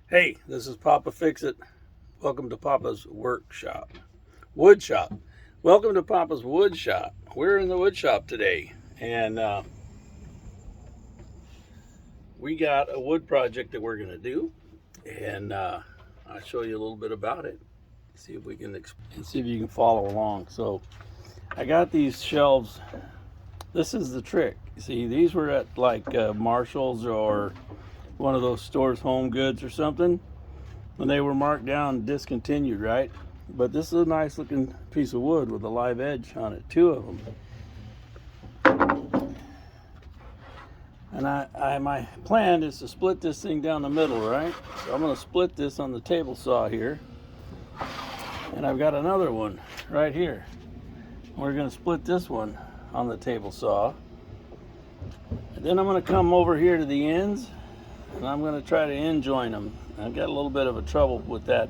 Hey, this is Papa Fix It. Welcome to Papa's workshop. Woodshop. Welcome to Papa's woodshop. We're in the woodshop today, and we got a wood project that we're going to do, and I'll show you a little bit about it. See if we can see if you can follow along. So, I got these shelves. This is the trick. See, these were at like Marshall's or one of those stores, Home Goods or something, when they were marked down discontinued, right? But this is a nice looking piece of wood with a live edge on it, two of them. And my plan is to split this thing down the middle, right? So I'm going to split this on the table saw here. And I've got another one right here. We're going to split this one on the table saw. And then I'm going to come over here to the ends, and I'm going to try to end join them. I've got a little bit of a trouble with that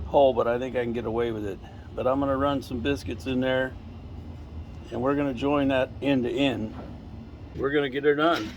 hole, but I think I can get away with it. But I'm going to run some biscuits in there, and we're going to join that end to end. We're going to get her done.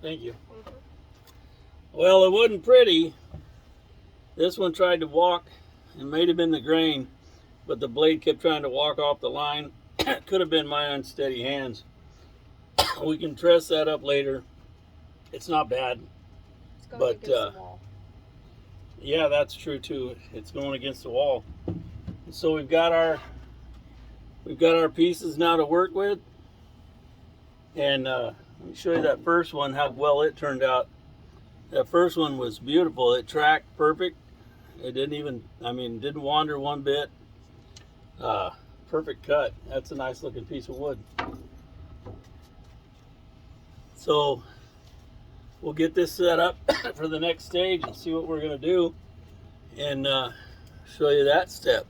Thank you. Well, it wasn't pretty. This one tried to walk. It may have been the grain, but the blade kept trying to walk off the line. Could have been my unsteady hands. We can dress that up later. It's not bad. It's going But against the wall. Yeah, that's true too. It's going against the wall. So we've got our pieces now to work with. And let me show you that first one, how well it turned out. That first one was beautiful. It tracked perfect. It didn't wander one bit. Perfect cut. That's a nice looking piece of wood. So we'll get this set up for the next stage and see what we're going to do, and show you that step.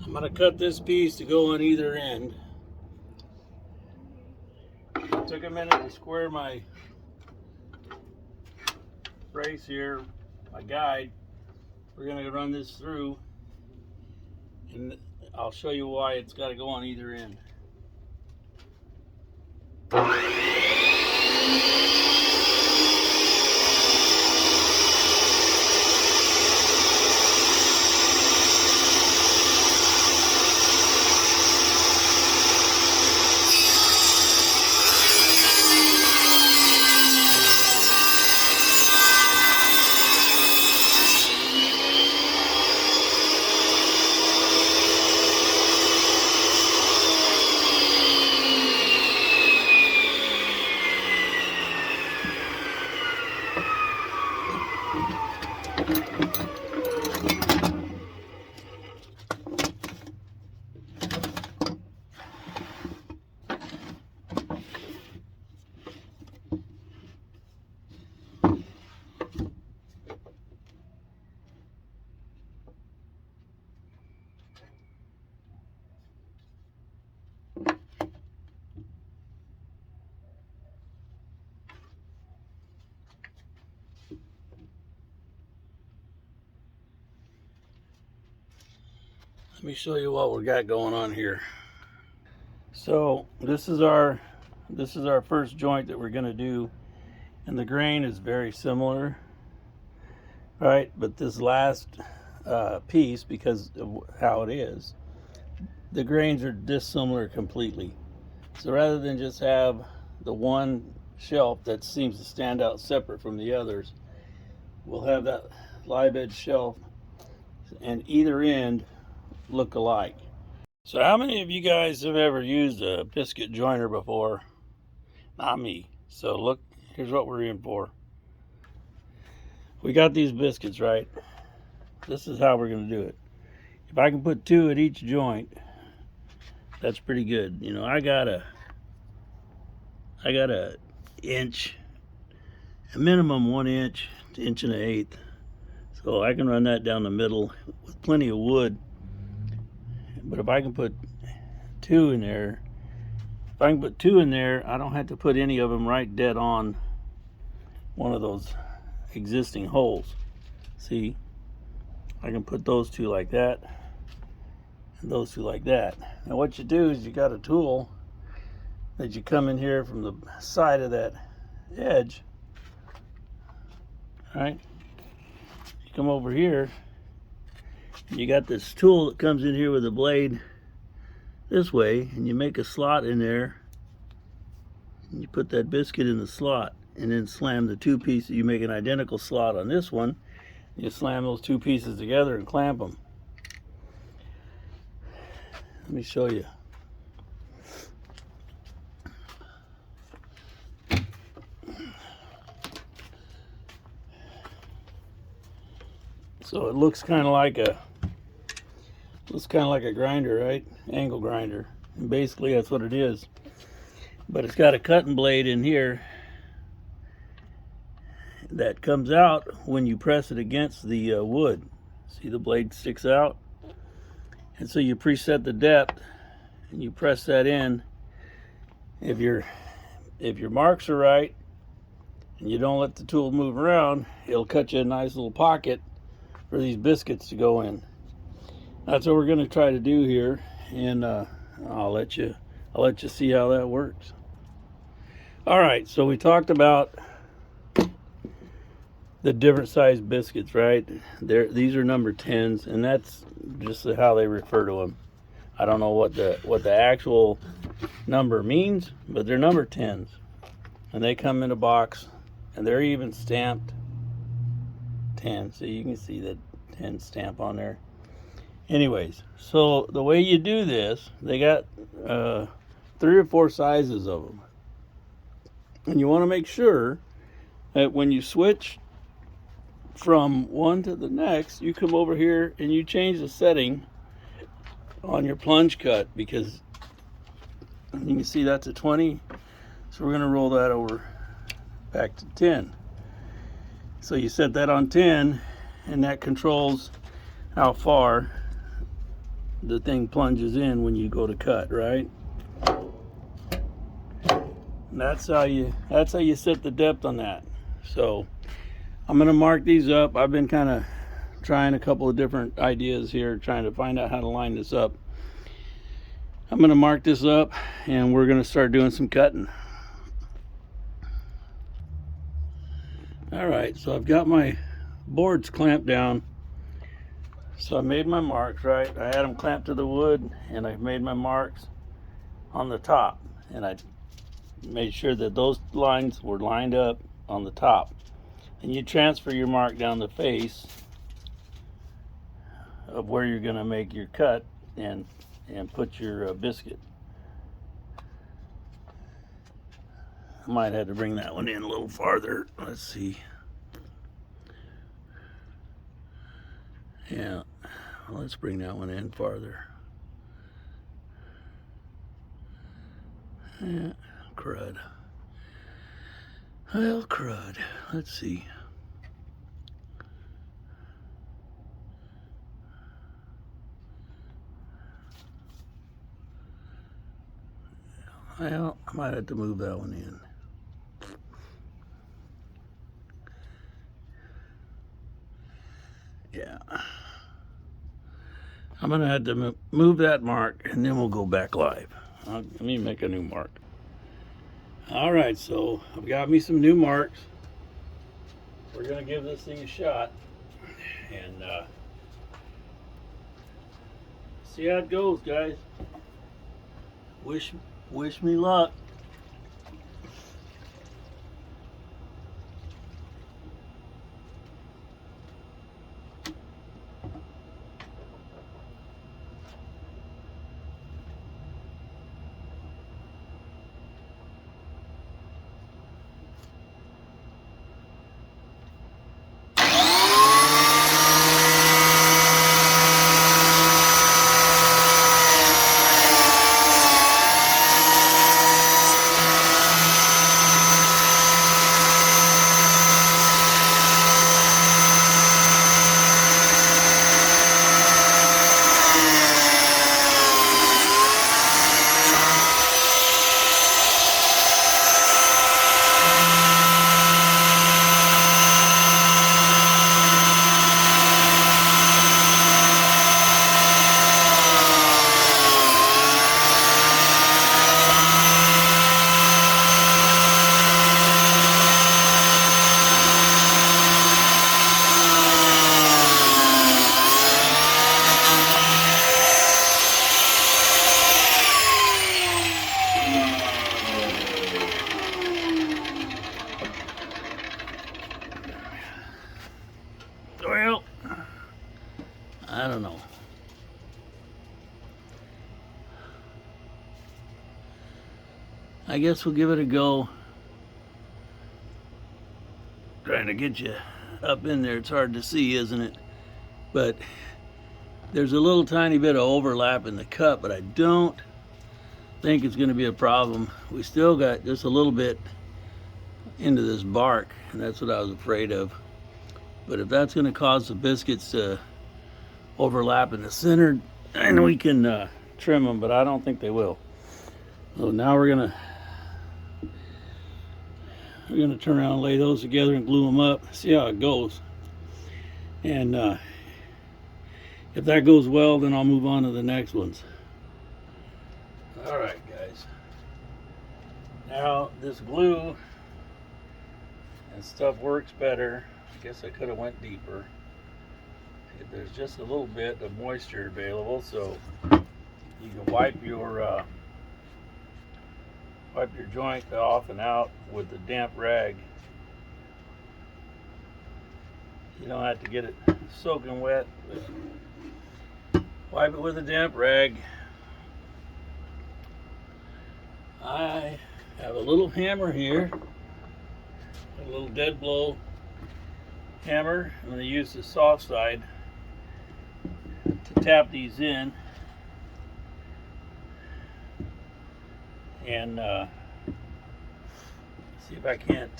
I'm going to cut this piece to go on either end. It took a minute to square my brace here. my guide. We're going to run this through, and I'll show you why it's got to go on either end. Let me show you what we got going on here. So this is our first joint that we're going to do, and the grain is very similar, right? But this last piece, because of how it is, the grains are dissimilar completely. So rather than just have the one shelf that seems to stand out separate from the others, we'll have that live edge shelf and either end look alike. So how many of you guys have ever used a biscuit joiner before? Not me. So look, here's what we're in for. We got these biscuits, right? This is how we're going to do it. If I can put 2 at each joint, that's pretty good. You know, I got a inch, a minimum 1 inch, 1 1/8 inches. So I can run that down the middle with plenty of wood. But if I can put 2 in there, I don't have to put any of them right dead on one of those existing holes. See, I can put those 2 like that and those 2 like that. Now what you do is you got a tool that you come in here from the side of that edge, right? You come over here, you got this tool that comes in here with a blade this way, and you make a slot in there, and you put that biscuit in the slot, and then slam the 2 pieces. You make an identical slot on this one, you slam those 2 pieces together and clamp them. Let me show you. So it looks kind of like a grinder, right? Angle grinder. And basically that's what it is. But it's got a cutting blade in here that comes out when you press it against the wood. See, the blade sticks out. And so you preset the depth and you press that in. If your marks are right and you don't let the tool move around, it'll cut you a nice little pocket for these biscuits to go in. That's what we're going to try to do here, and I'll let you see how that works. All right, so we talked about the different size biscuits, right? These are number 10s, and that's just how they refer to them. I don't know what the actual number means, but they're number 10s, and they come in a box, and they're even stamped 10. So you can see that 10 stamp on there. Anyways, so the way you do this, they got 3 or 4 sizes of them, and you want to make sure that when you switch from one to the next, you come over here and you change the setting on your plunge cut, because you can see that's a 20. So we're going to roll that over back to 10. So you set that on 10, and that controls how far the thing plunges in when you go to cut, right? And that's how you set the depth on that. So I'm going to mark these up. I've been kind of trying a couple of different ideas here, trying to find out how to line this up. I'm going to mark this up and we're going to start doing some cutting. All right, so I've got my boards clamped down. So I made my marks, right? I had them clamped to the wood and I made my marks on the top. And I made sure that those lines were lined up on the top. And you transfer your mark down the face of where you're going to make your cut and put your biscuit. I might have to bring that one in a little farther. Let's see. Yeah, let's bring that one in farther. Yeah, crud. Well, crud. Let's see. Well, I might have to move that one in. Yeah. I'm going to have to move that mark and then we'll go back live. Let me make a new mark. All right, so I've got me some new marks. We're going to give this thing a shot and see how it goes, guys. Wish me luck. Well, I don't know. I guess we'll give it a go. Trying to get you up in there, it's hard to see, isn't it? But there's a little tiny bit of overlap in the cut, but I don't think it's going to be a problem. We still got just a little bit into this bark, and that's what I was afraid of. But if that's going to cause the biscuits to overlap in the center, then we can trim them, but I don't think they will. So now we're gonna turn around and lay those together and glue them up, see how it goes. And if that goes well, then I'll move on to the next ones. All right, guys. Now this glue and stuff works better. I guess I could have went deeper. There's just a little bit of moisture available, so you can wipe your joint off and out with a damp rag. You don't have to get it soaking wet. Wipe it with a damp rag. I have a little hammer here, a little dead blow hammer. I'm going to use the soft side to tap these in and see if I can't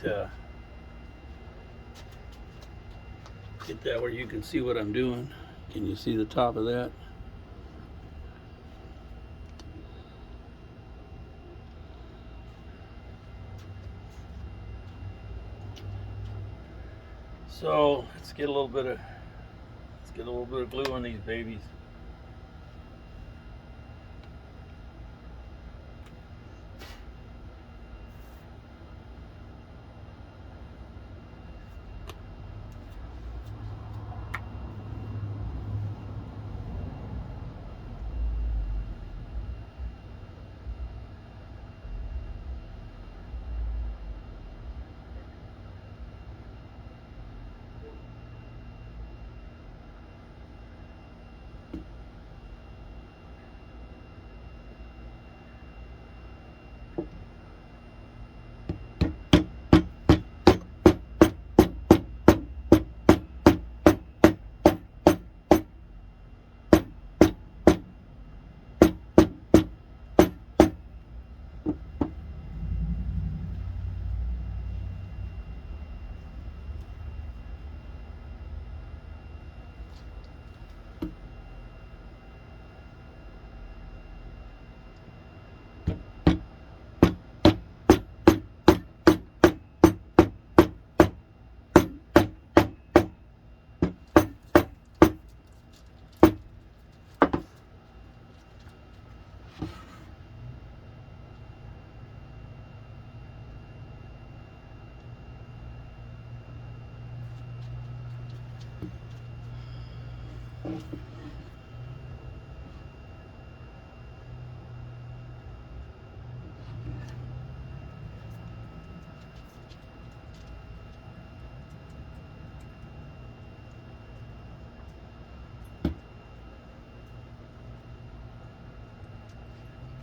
get that where you can see what I'm doing. Can you see the top of that? So let's get a little bit of glue on these babies.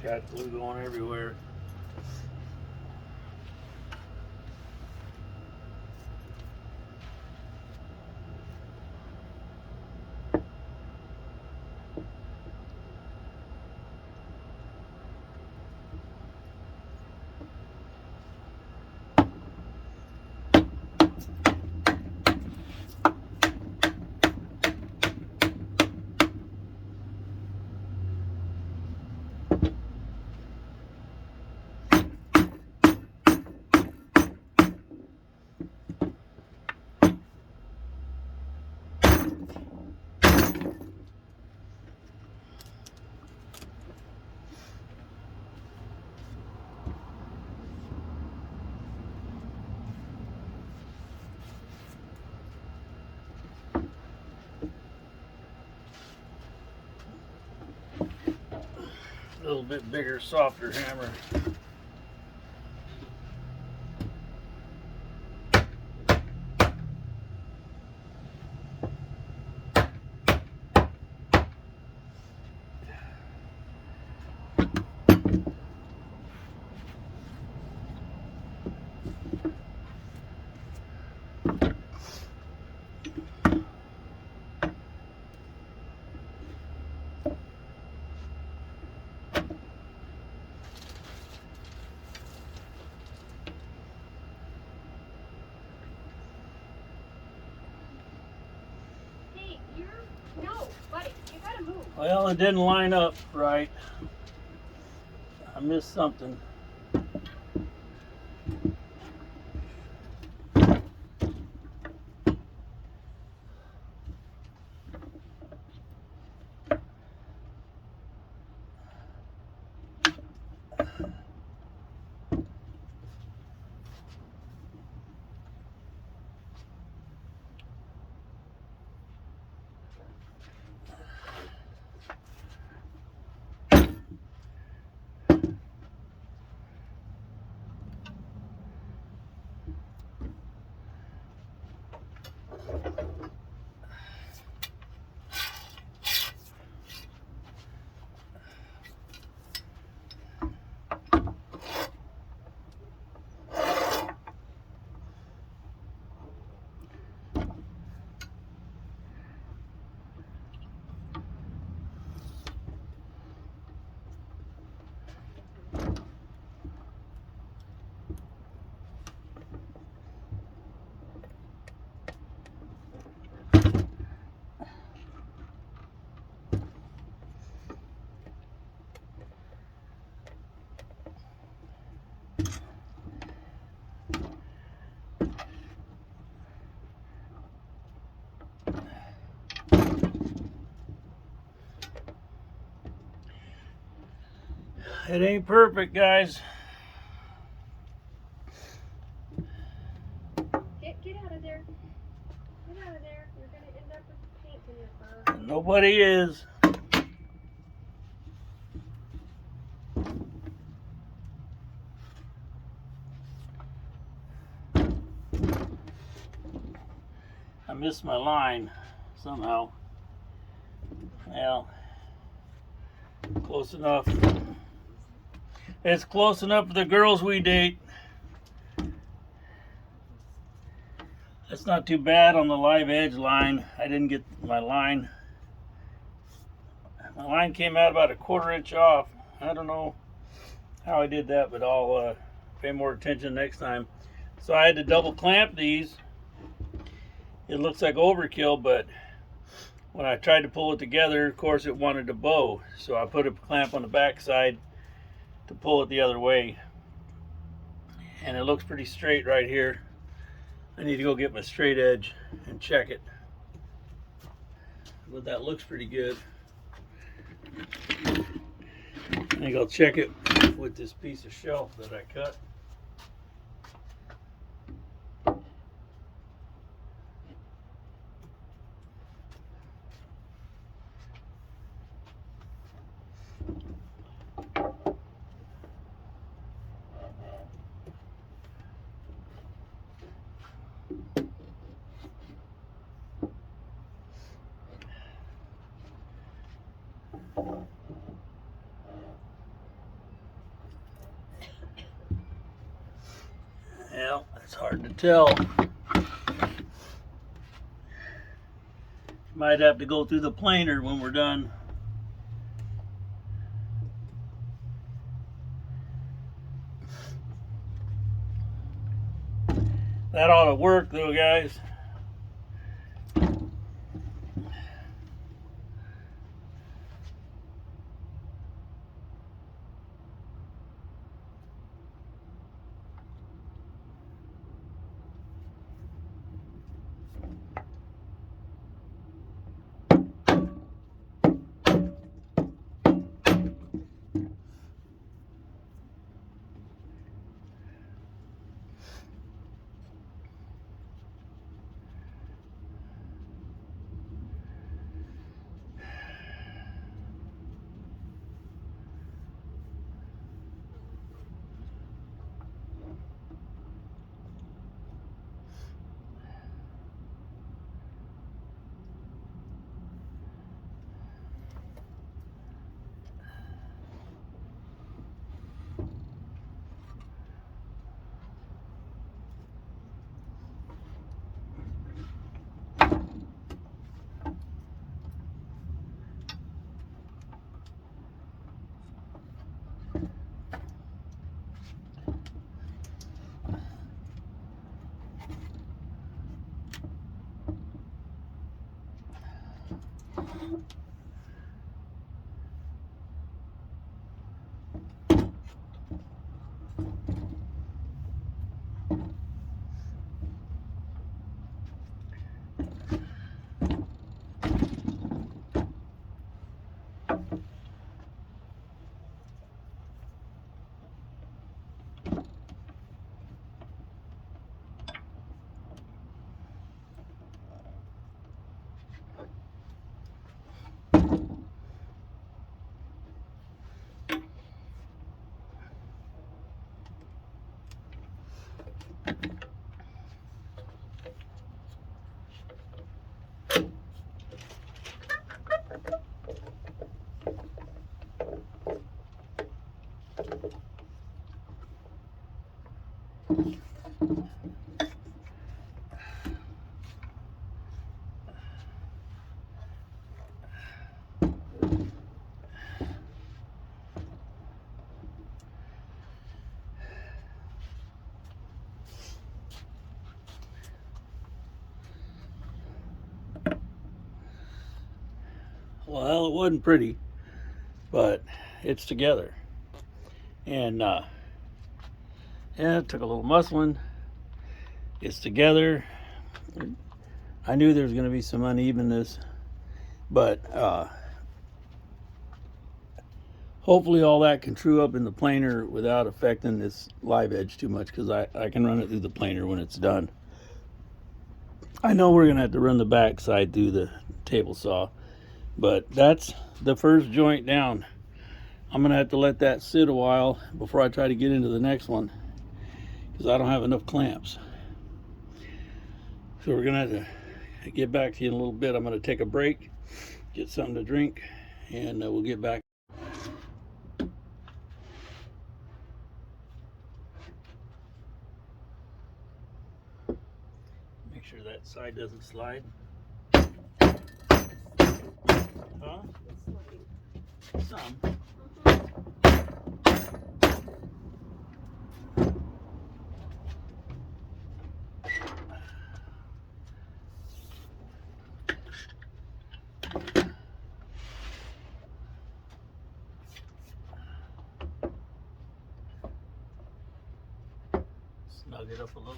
Got glue going everywhere. A little bit bigger, softer hammer. No, buddy, you gotta move. Well, it didn't line up right. I missed something. It ain't perfect, guys. Get out of there. Get out of there. You're going to end up with paint in your fur. Nobody is. I missed my line somehow. Well, close enough. It's close enough for the girls we date. That's not too bad on the live edge line. I didn't get my line. My line came out about a 1/4 inch off. I don't know how I did that, but I'll pay more attention next time. So I had to double clamp these. It looks like overkill, but when I tried to pull it together, of course it wanted to bow. So I put a clamp on the back side to pull it the other way. And it looks pretty straight right here. I need to go get my straight edge and check it. But that looks pretty good. I think I'll check it with this piece of shelf that I cut. Well, it's hard to tell. Might have to go through the planer when we're done. That ought to work though, guys. Well, it wasn't pretty, but it's together. And yeah, it took a little muscling. It's together. I knew there was going to be some unevenness, but Hopefully all that can true up in the planer without affecting this live edge too much, because I can run it through the planer when it's done. I know we're gonna have to run the back side through the table saw, but that's the first joint down. I'm gonna have to let that sit a while before I try to get into the next one, because I don't have enough clamps. So we're gonna have to get back to you in a little bit. I'm gonna take a break, get something to drink, and we'll get back. Make sure that side doesn't slide. Huh? Some. Snug it up a little.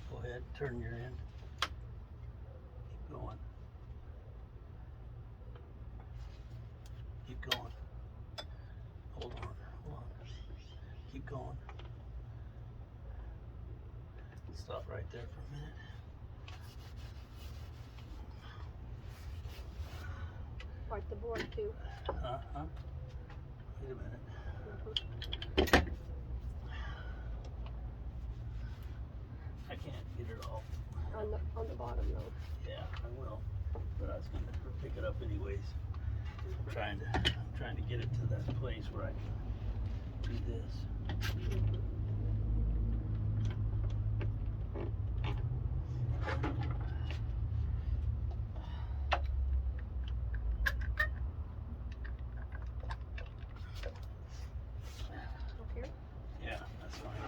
Go ahead, turn your end. Keep going. Keep going. Hold on, hold on. Keep going. Stop right there for a minute. Wipe the board too. Uh-huh. Wait a minute. I can't get it all. On the bottom though. Yeah, I will. But I was gonna pick it up anyways. I'm trying to get it to that place where I can do this. Okay. Yeah, that's fine.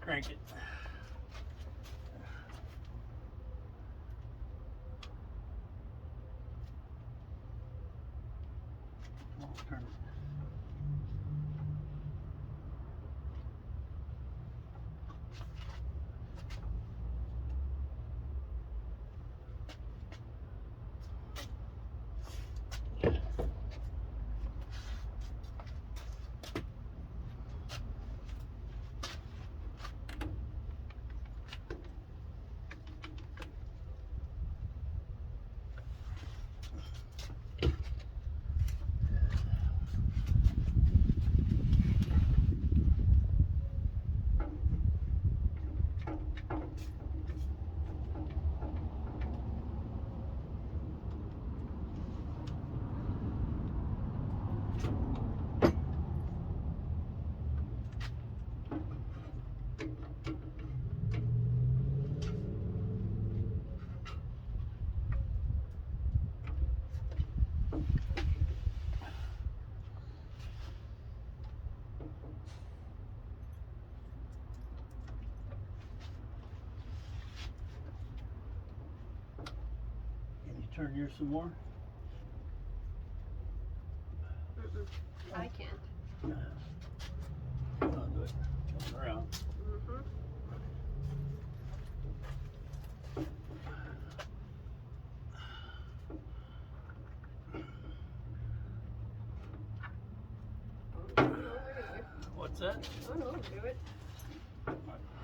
Crank it. Oh, turn it. Can you turn yours some more? I can't. I'll do it. Turn around. What's that? I don't know how to do it. I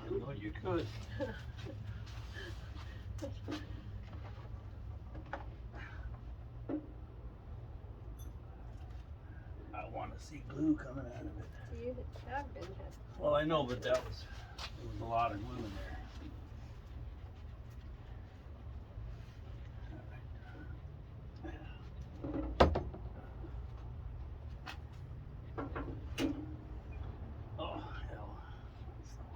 didn't know you could. I want to see glue coming out of it. You have been hit. Well, I know, but there was a lot of glue in there. Oh, hell. That's all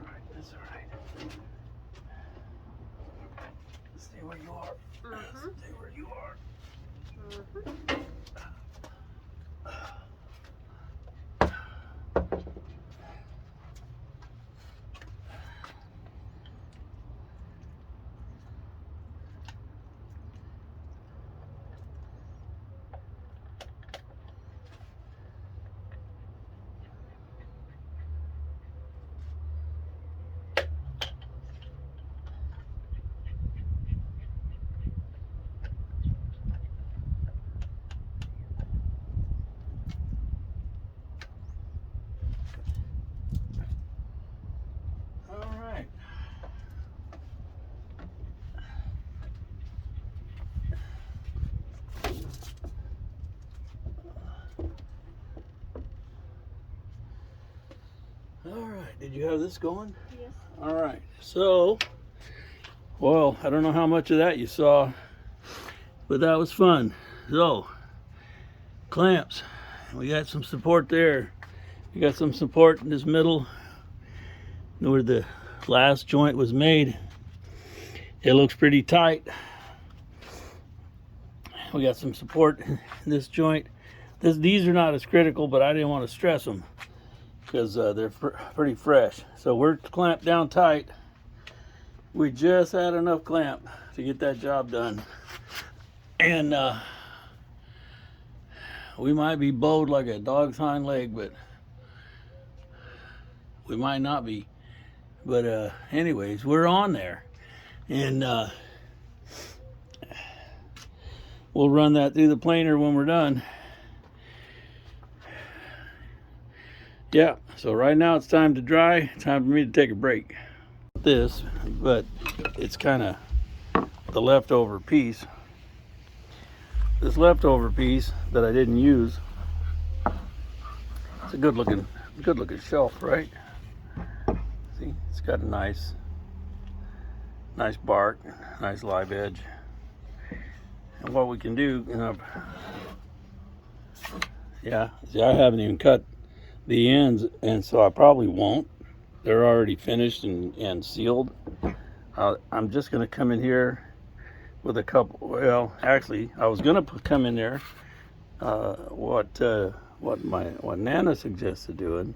right. That's all right. Stay where you are. Stay where you are. All right, did you have this going? Yes. All right, so, well, I don't know how much of that you saw, but that was fun. So, clamps, we got some support there. We got some support in this middle where the last joint was made. It looks pretty tight. We got some support in this joint. These are not as critical, but I didn't want to stress them because they're pretty fresh. So we're clamped down tight. We just had enough clamp to get that job done. And we might be bowed like a dog's hind leg, but we might not be. But anyways, we're on there. And we'll run that through the planer when we're done. Yeah, so right now it's time to dry. Time for me to take a break. This, but it's kind of the leftover piece. This leftover piece that I didn't use. It's a good looking shelf, right? See, it's got a nice bark, nice live edge. And what we can do, yeah, see, I haven't even cut the ends, and so I probably won't. They're already finished and sealed. I'm just going to come in here with a couple. Well, actually, I was going to come in there. What Nana suggested doing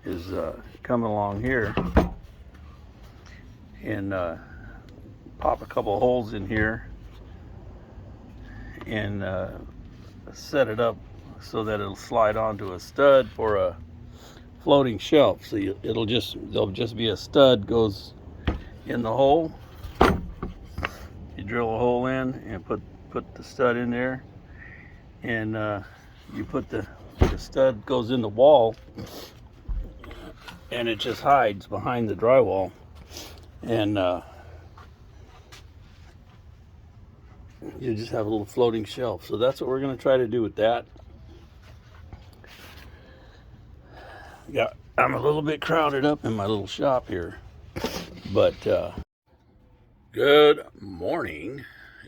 is coming along here and pop a couple holes in here and set it up so that it'll slide onto a stud for a floating shelf. So there'll just be a stud goes in the hole. You drill a hole in and put the stud in there, and you put the stud goes in the wall, and it just hides behind the drywall, and you just have a little floating shelf. So that's what we're going to try to do with that. Yeah, I'm a little bit crowded up in my little shop here, but good morning,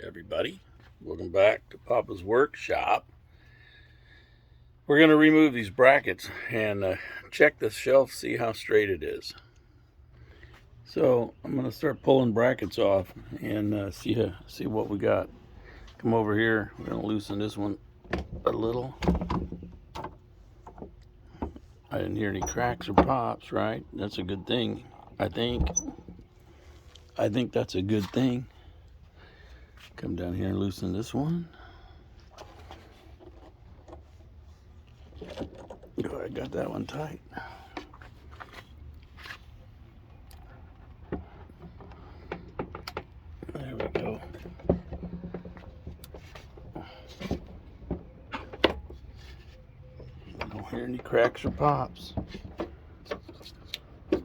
everybody. Welcome back to Papa's Workshop. We're going to remove these brackets and check the shelf, see how straight it is. So I'm going to start pulling brackets off and see what we got. Come over here. We're going to loosen this one a little. I didn't hear any cracks or pops, right? That's a good thing, I think. I think that's a good thing. Come down here and loosen this one. Oh, I got that one tight. There we go. Don't hear any cracks or pops. Let's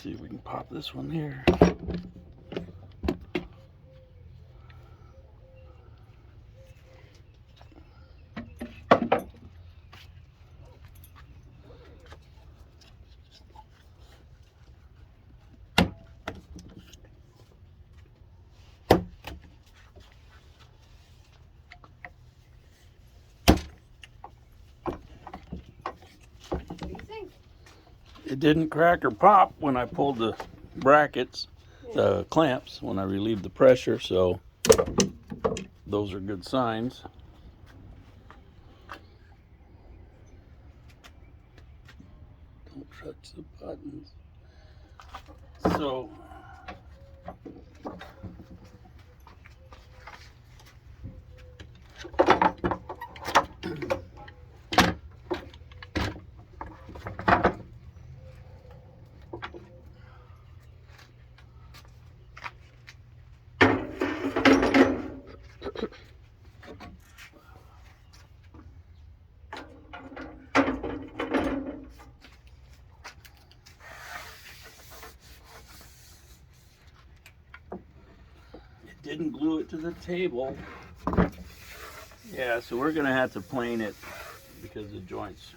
see if we can pop this one here. It didn't crack or pop when I pulled the brackets, the clamps, when I relieved the pressure, so those are good signs. Don't touch the buttons. So didn't glue it to the table, Yeah, so we're gonna have to plane it because the joints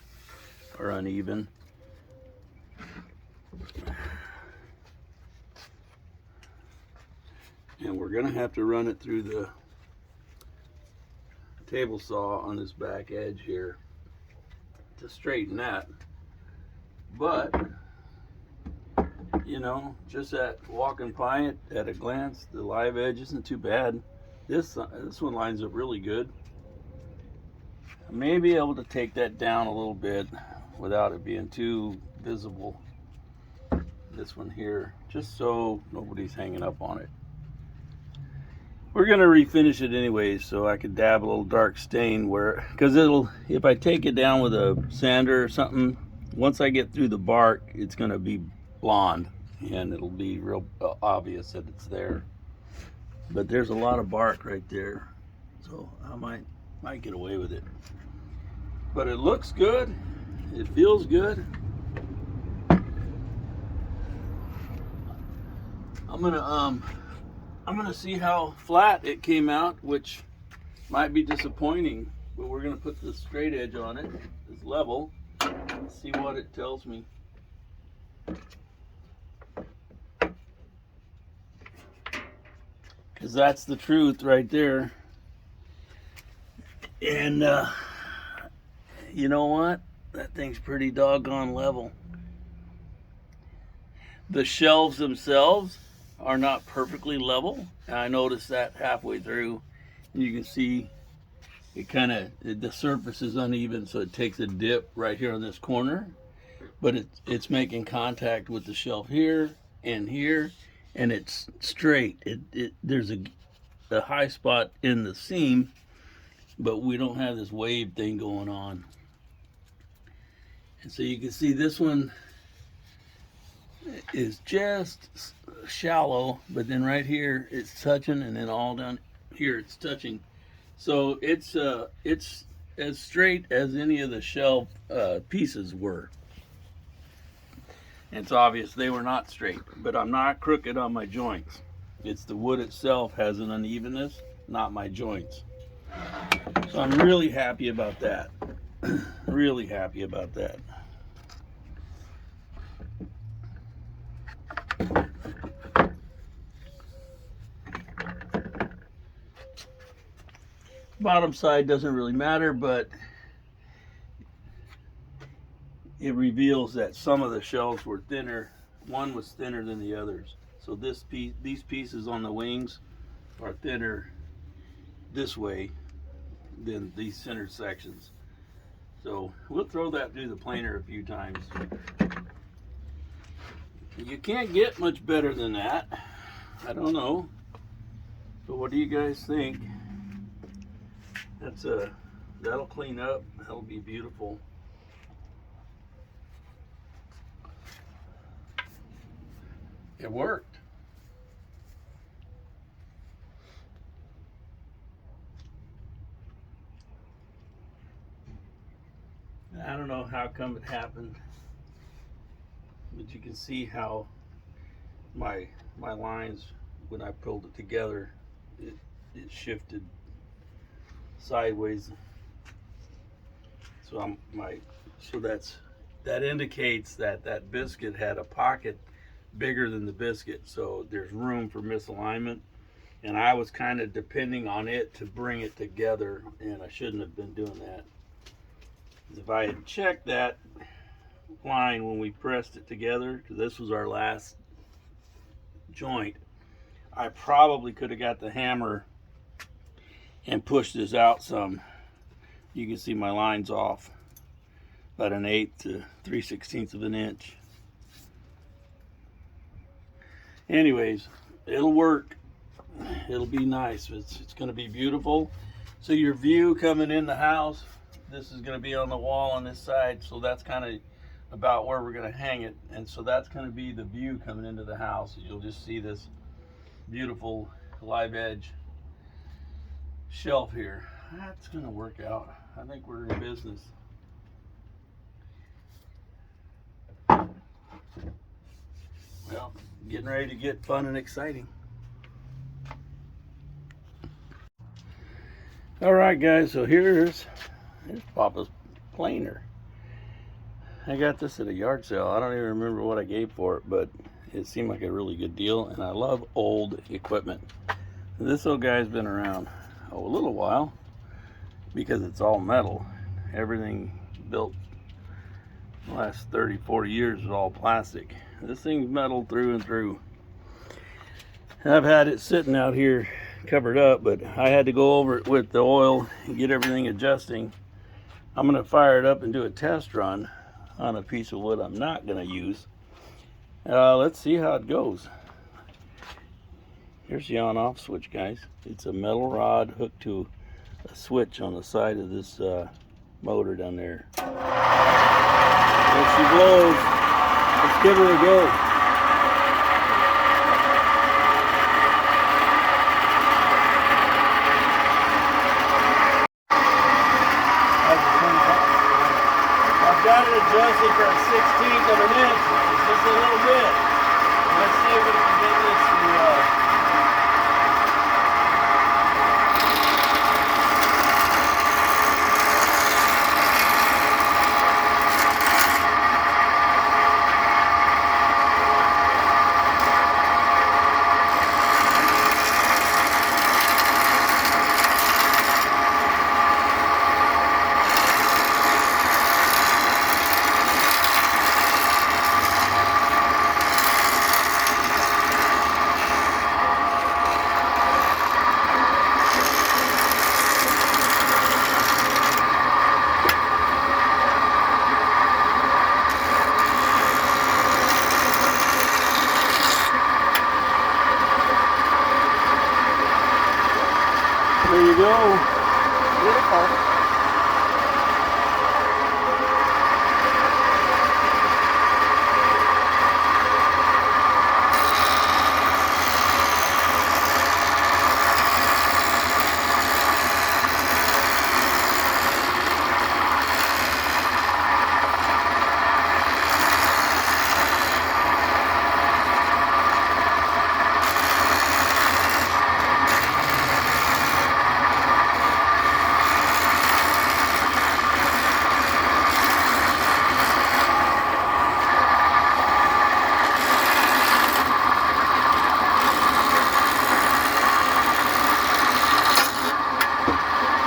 are uneven. And we're gonna have to run it through the table saw on this back edge here to straighten that. But you know, just at walking by it at a glance, the live edge isn't too bad. This one lines up really good. I may be able to take that down a little bit without it being too visible. This one here, just so nobody's hanging up on it. We're gonna refinish it anyways, so I could dab a little dark stain where, because it'll, if I take it down with a sander or something, once I get through the bark, it's gonna be blonde and it'll be real obvious that it's there. But there's a lot of bark right there, so I might get away with it. But it looks good, it feels good. I'm gonna see how flat it came out, which might be disappointing, but we're gonna put the straight edge on it, this level, and see what it tells me. Because that's the truth right there. And you know what? That thing's pretty doggone level. The shelves themselves are not perfectly level. And I noticed that halfway through. You can see it kind of, the surface is uneven, so it takes a dip right here on this corner. But it's making contact with the shelf here, and it's straight. There's a high spot in the seam, but we don't have this wave thing going on. And so you can see this one is just shallow, but then right here it's touching, and then all down here it's touching. So it's as straight as any of the shelf pieces were. And it's obvious they were not straight, but I'm not crooked on my joints. It's the wood itself has an unevenness, not my joints. So I'm really happy about that. Really happy about that. Bottom side doesn't really matter, but it reveals that some of the shelves were thinner. One was thinner than the others. So these pieces on the wings are thinner this way than these center sections. So we'll throw that through the planer a few times. You can't get much better than that. I don't know. So what do you guys think? That'll clean up. That'll be beautiful. It worked. I don't know how come it happened, but you can see how my lines, when I pulled it together, it shifted sideways. So that indicates that biscuit had a pocket bigger than the biscuit, so there's room for misalignment, and I was kind of depending on it to bring it together, and I shouldn't have been doing that. If I had checked that line when we pressed it together, because this was our last joint, I probably could have got the hammer and pushed this out some. You can see my line's off about 1/8 to 3/16 of an inch. Anyways, it'll work. It'll be nice. It's going to be beautiful. So your view coming in the house, this is going to be on the wall on this side, so that's kind of about where we're going to hang it. And so that's going to be the view coming into the house. You'll just see this beautiful live edge shelf here. That's going to work out. I think we're in business. Well, getting ready to get fun and exciting. Alright guys, so here's Papa's planer. I got this at a yard sale. I don't even remember what I gave for it, but it seemed like a really good deal, and I love old equipment. This old guy's been around a little while because it's all metal. Everything built the last 30-40 years is all plastic. This thing's metal through and through. And I've had it sitting out here covered up, but I had to go over it with the oil and get everything adjusting. I'm going to fire it up and do a test run on a piece of wood I'm not going to use. Let's see how it goes. Here's the on-off switch, guys. It's a metal rod hooked to a switch on the side of this motor down there. There she blows. Let's give her a go. I've got it adjusted for a 1/16 of an inch, which is just a little bit. Let's see if we can get this to there you go. Beautiful.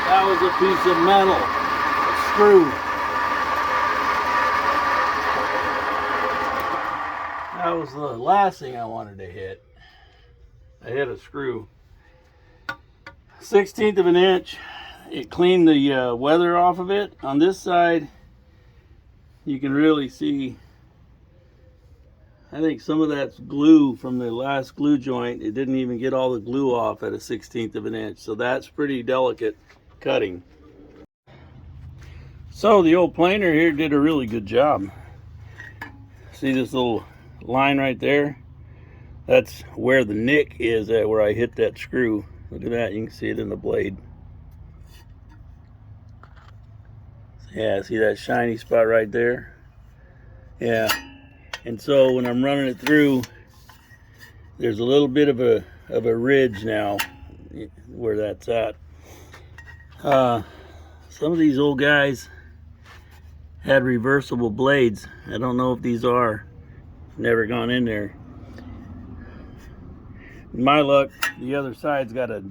That was a piece of metal, a screw. That was the last thing I wanted to hit. I hit a screw. 1/16 of an inch. It cleaned the weather off of it. On this side, you can really see, I think some of that's glue from the last glue joint. It didn't even get all the glue off at a 1/16 of an inch. So that's pretty delicate cutting. So the old planer here did a really good job. See this little line right there? That's where the nick is at, where I hit that screw. Look at that, you can see it in the blade. Yeah, see that shiny spot right there? Yeah, and so when I'm running it through, there's a little bit of a ridge now where that's at. Some of these old guys had reversible blades. I don't know if these are. Never gone in there. In my luck, the other side's got a